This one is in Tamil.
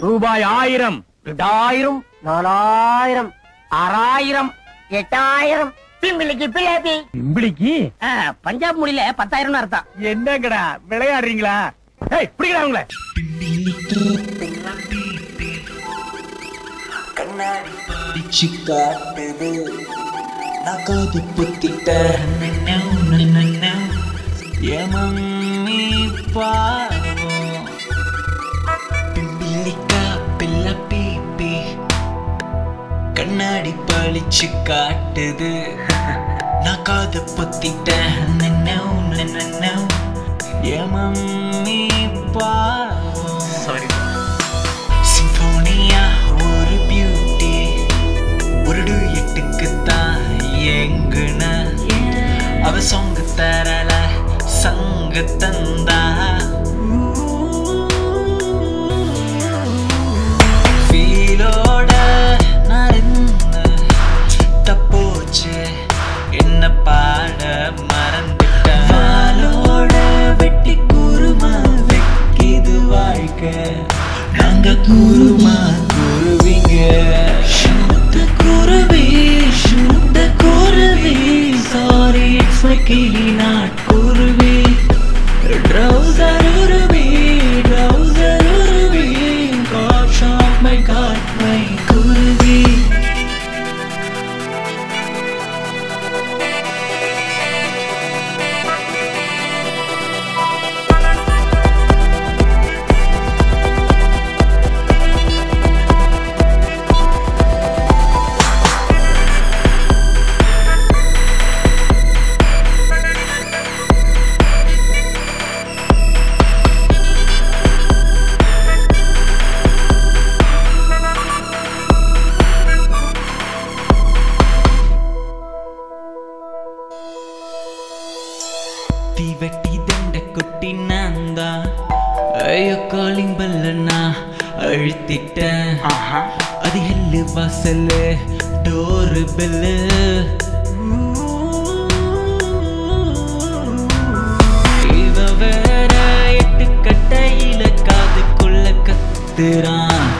ரூபாய் 1000, 2000, 4000, 6000, 8000. பிம்பிளிக்கு பிள்ளையாத்தி. பிம்பிளிக்கு பஞ்சாப் மொழியில 10,000 அர்த்தம். என்னங்கடா விளையாடுறீங்களா? பிடிக்கிறா உங்களை. கண்ணாடி படிச்சு காட்டுது நான் காது புத்திட்ட மம்மி பாவம் பிம்பிளிக்கா பிள்ளை பீப்பி கண்ணாடி பழிச்சு காட்டுது நான் காது புத்திட்டேன் மம்மி பாவம் சிம்போனியா ஒரு பியூட்டி ஒரு எட்டுக்குத்தான் எங்குன அவ சொங்கு தரல சங்கு தந்தா ஃபீலோட நரந்து தப்போச்சு என்ன பாட மறந்துட்ட வாளோட வெட்டி குருமா வைக்கிது வாழ்க்கை நாங்க குருமா குருவிங்க சுத்த குருவி சாரி இட்ஸ் மை கிளி நாட் குருவி ட்ரௌசர் உருவி காட் ஷாப் மை குருவி வெட்டி தண்ட குட்டி நான்தா ஐயோ காலிங் பல்லனா அழுத்திட்டேன் அது ஹெல்லு வாசல் டோரு பெல்லு இவ வேற எட்டு கட்டையில காதுக்குள்ள கத்துறான்